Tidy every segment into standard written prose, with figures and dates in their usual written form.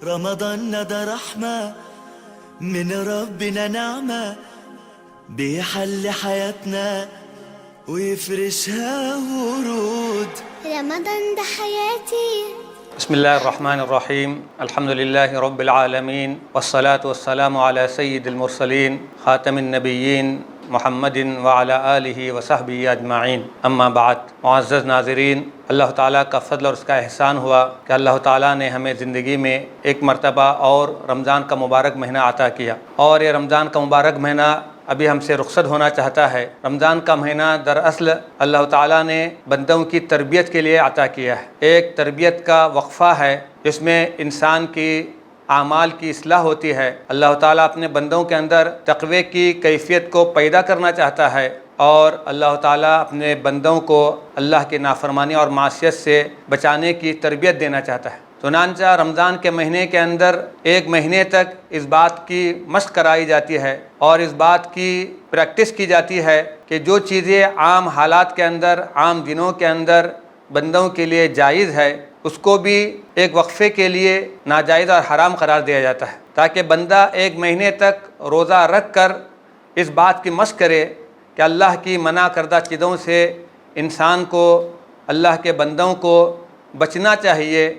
رمضان ده رحمة من ربنا، نعمة بيحل حياتنا ويفرشها ورود. رمضان ده حياتي. بسم الله الرحمن الرحيم. الحمد لله رب العالمين، والصلاة والسلام على سيد المرسلين خاتم النبيين محمد وعلى آلہ وصحبہ اجمعین، اما بعد۔ معزز ناظرین، اللہ تعالیٰ کا فضل اور اس کا احسان ہوا کہ اللہ تعالیٰ نے ہمیں زندگی میں ایک مرتبہ اور رمضان کا مبارک مہینہ عطا کیا، اور یہ رمضان کا مبارک مہینہ ابھی ہم سے رخصت ہونا چاہتا ہے۔ رمضان کا مہینہ دراصل اللہ تعالیٰ نے بندوں کی تربیت کے لیے عطا کیا ہے، ایک تربیت کا وقفہ ہے جس میں انسان کی اعمال کی اصلاح ہوتی ہے۔ اللہ تعالیٰ اپنے بندوں کے اندر تقوی کی کیفیت کو پیدا کرنا چاہتا ہے، اور اللہ تعالیٰ اپنے بندوں کو اللہ کی نافرمانی اور معصیت سے بچانے کی تربیت دینا چاہتا ہے۔ چنانچہ رمضان کے مہینے کے اندر ایک مہینے تک اس بات کی مشق کرائی جاتی ہے اور اس بات کی پریکٹس کی جاتی ہے کہ جو چیزیں عام حالات کے اندر، عام دنوں کے اندر بندوں کے لیے جائز ہے، اس کو بھی ایک وقفے کے لیے ناجائز اور حرام قرار دیا جاتا ہے، تاکہ بندہ ایک مہینے تک روزہ رکھ کر اس بات کی مشق کرے کہ اللہ کی منع کردہ چیزوں سے انسان کو، اللہ کے بندوں کو بچنا چاہیے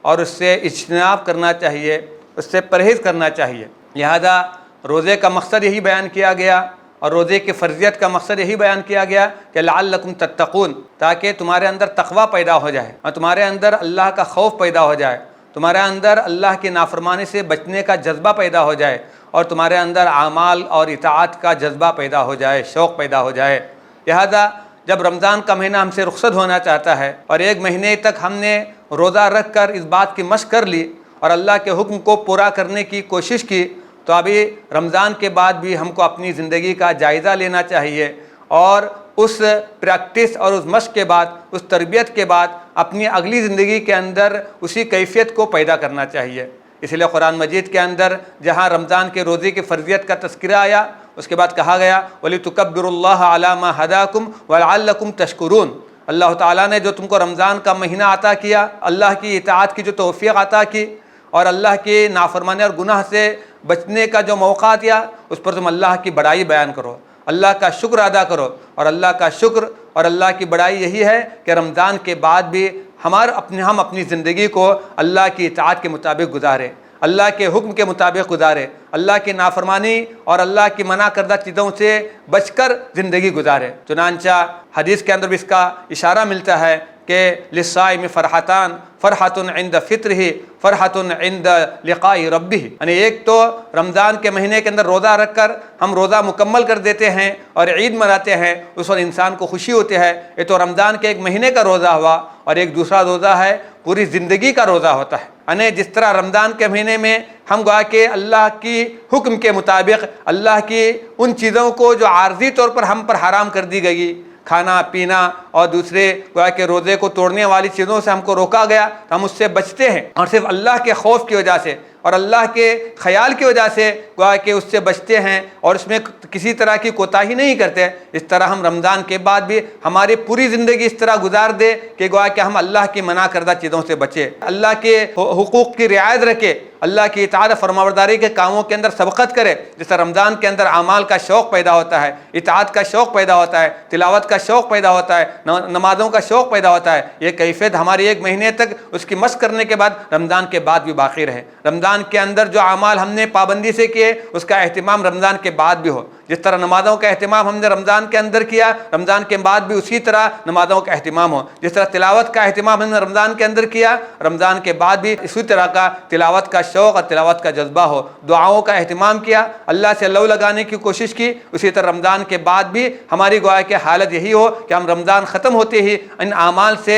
اور اس سے اجتناب کرنا چاہیے، اس سے پرہیز کرنا چاہیے۔ لہذا روزے کا مقصد یہی بیان کیا گیا، اور روزے کی فرضیت کا مقصد یہی بیان کیا گیا کہ لعلکم تتقون، تاکہ تمہارے اندر تقوی پیدا ہو جائے اور تمہارے اندر اللہ کا خوف پیدا ہو جائے، تمہارے اندر اللہ کی نافرمانی سے بچنے کا جذبہ پیدا ہو جائے، اور تمہارے اندر اعمال اور اطاعت کا جذبہ پیدا ہو جائے، شوق پیدا ہو جائے۔ لہذا جب رمضان کا مہینہ ہم سے رخصت ہونا چاہتا ہے اور ایک مہینے تک ہم نے روزہ رکھ کر اس بات کی مشق کر لی اور اللہ کے حکم کو پورا کرنے کی کوشش کی، تو ابھی رمضان کے بعد بھی ہم کو اپنی زندگی کا جائزہ لینا چاہیے، اور اس پریکٹس اور اس مشق کے بعد، اس تربیت کے بعد اپنی اگلی زندگی کے اندر اسی کیفیت کو پیدا کرنا چاہیے۔ اس لیے قرآن مجید کے اندر جہاں رمضان کے روزے کی فرضیت کا تذکرہ آیا، اس کے بعد کہا گیا وَلِتُكَبِّرُوا اللَّهَ عَلَى مَا هَدَاكُمْ وَلَعَلَّكُمْ تَشْكُرُونَ۔ اللہ تعالیٰ نے جو تم کو رمضان کا مہینہ عطا کیا، اللہ کی اطاعت کی جو توفیق عطا کی، اور اللہ کی نافرمانی اور گناہ سے بچنے کا جو موقع دیا، اس پر تم اللہ کی بڑائی بیان کرو، اللہ کا شکر ادا کرو۔ اور اللہ کا شکر اور اللہ کی بڑائی یہی ہے کہ رمضان کے بعد بھی ہم اپنی زندگی کو اللہ کی اطاعت کے مطابق گزارے، اللہ کے حکم کے مطابق گزارے، اللہ کی نافرمانی اور اللہ کی منع کردہ چیزوں سے بچ کر زندگی گزارے۔ چنانچہ حدیث کے اندر بھی اس کا اشارہ ملتا ہے کہ للصائم فرحتان، فرحۃ عند فطرہ، فرحۃ عند لقاء ربہ۔ یعنی ایک تو رمضان کے مہینے کے اندر روزہ رکھ کر ہم روزہ مکمل کر دیتے ہیں اور عید مناتے ہیں، اس وقت انسان کو خوشی ہوتی ہے، یہ تو رمضان کے ایک مہینے کا روزہ ہوا، اور ایک دوسرا روزہ ہے پوری زندگی کا روزہ ہوتا ہے۔ یعنی جس طرح رمضان کے مہینے میں ہم گویا کہ اللہ کی حکم کے مطابق اللہ کی ان چیزوں کو جو عارضی طور پر ہم پر حرام کر دی گئی، کھانا پینا اور دوسرے گویا کہ روزے کو توڑنے والی چیزوں سے ہم کو روکا گیا، ہم اس سے بچتے ہیں، اور صرف اللہ کے خوف کی وجہ سے اور اللہ کے خیال کی وجہ سے گویا کہ اس سے بچتے ہیں اور اس میں کسی طرح کی کوتاہی نہیں کرتے۔ اس طرح ہم رمضان کے بعد بھی ہماری پوری زندگی اس طرح گزار دے کہ گویا کہ ہم اللہ کی منع کردہ چیزوں سے بچے، اللہ کے حقوق کی رعایت رکھے، اللہ کی اطاعت فرمانبرداری کے کاموں کے اندر سبقت کرے۔ جس طرح رمضان کے اندر اعمال کا شوق پیدا ہوتا ہے، اطاعت کا شوق پیدا ہوتا ہے، تلاوت کا شوق پیدا ہوتا ہے، نمازوں کا شوق پیدا ہوتا ہے، یہ کیفیت ہماری ایک مہینے تک اس کی مشق کرنے کے بعد رمضان کے بعد بھی باقی رہے۔ رمضان کے اندر جو اعمال ہم نے پابندی سے کیے، اس کا اہتمام رمضان کے بعد بھی ہو۔ جس طرح نمازوں کا اہتمام ہم نے رمضان کے اندر کیا، رمضان کے بعد بھی اسی طرح نمازوں کا اہتمام ہو۔ جس طرح تلاوت کا اہتمام ہم نے رمضان کے اندر کیا، رمضان کے بعد بھی اسی طرح کا تلاوت کا شوق اور تلاوت کا جذبہ ہو۔ دعاؤں کا اہتمام کیا، اللہ سے لو لگانے کی کوشش کی، اسی طرح رمضان کے بعد بھی ہماری گویا کہ حالت یہی ہو کہ ہم رمضان ختم ہوتے ہی ان اعمال سے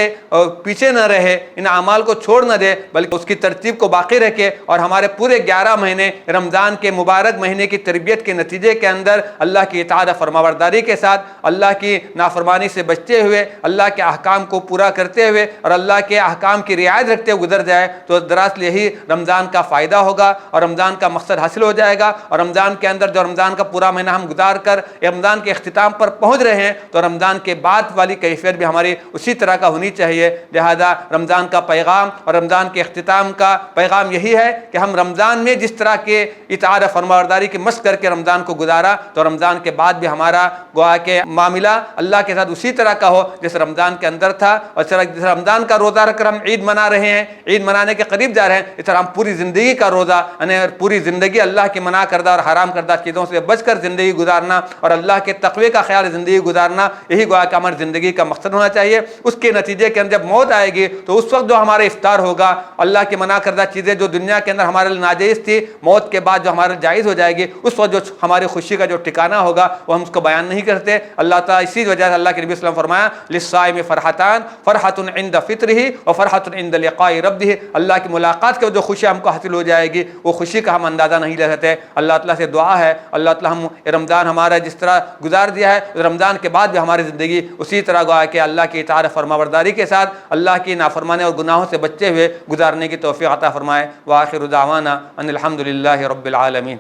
پیچھے نہ رہے، ان اعمال کو چھوڑ نہ دے، بلکہ اس کی ترتیب کو باقی رکھے، اور ہمارے پورے 11 مہینے رمضان کے مبارک مہینے کی تربیت کے نتیجے کے اندر اللہ کی اطاعت فرمانبرداری کے ساتھ، اللہ کی نافرمانی سے بچتے ہوئے، اللہ کے احکام کو پورا کرتے ہوئے اور اللہ کے احکام کی رعایت رکھتے ہوئے گزر جائے، تو دراصل یہی رمضان کا فائدہ ہوگا اور رمضان کا مقصد حاصل ہو جائے گا۔ اور رمضان کے اندر جو رمضان کا پورا مہینہ ہم گزار کر رمضان کے اختتام پر پہنچ رہے ہیں، تو رمضان کے بعد والی کیفیت بھی ہماری اسی طرح کا ہونی چاہیے۔ لہذا رمضان کا پیغام اور رمضان کے اختتام کا پیغام یہی ہے کہ ہم رمضان میں جس طرح کے اطاعت فرمانبرداری کی مشق کر کے رمضان کو گزارا تو رمضان کے بعد بھی ہمارا گویا کہ معاملہ اللہ کے ساتھ اسی طرح کا ہو جیسے رمضان کے اندر تھا، اور جیسے رمضان کا روزہ رکھ کر ہم عید منا رہے ہیں، عید منانے کے قریب جا رہے ہیں، اس طرح ہم پوری زندگی کا روزہ یعنی پوری زندگی اللہ کی منع کردہ اور حرام کردہ چیزوں سے بچ کر زندگی گزارنا اور اللہ کے تقوی کا خیال زندگی گزارنا، یہی گویا کہ ہماری زندگی کا مقصد ہونا چاہیے۔ اس کے نتیجے کے اندر جب موت آئے گی تو اس وقت جو ہمارا افطار ہوگا، اللہ کی منع کردہ چیزیں جو دنیا کے اندر ہمارے لیے ناجائز تھی، موت کے بعد جو ہمارے جائز ہو جائے گی، اس وقت جو ہماری خوشی کا جو ٹھکانہ ہوگا وہ ہم اس کو بیان نہیں کرتے۔ اللہ تعالیٰ اسی وجہ سے اللہ کے نبی صلی اللہ علیہ وسلم فرمایا للصائم فرحتان فرحۃ عند فطرہ وفرحۃ عند لقاء ربہ، اللہ کی ملاقات کے جو خوشی ہم کو حاصل ہو جائے گی وہ خوشی کا ہم اندازہ نہیں لے سکتے۔ اللہ تعالیٰ سے دعا ہے اللہ تعالیٰ ہم رمضان ہمارا جس طرح گزار دیا ہے، رمضان کے بعد بھی ہماری زندگی اسی طرح گویا کہ اللہ کی اطاعت فرمانبرداری کے ساتھ اللہ کی نافرمانی اور گناہوں سے بچتے ہوئے گزارنے کی توفیق عطا فرمائے۔ وآخر دعوانا ان الحمد للہ رب العالمین۔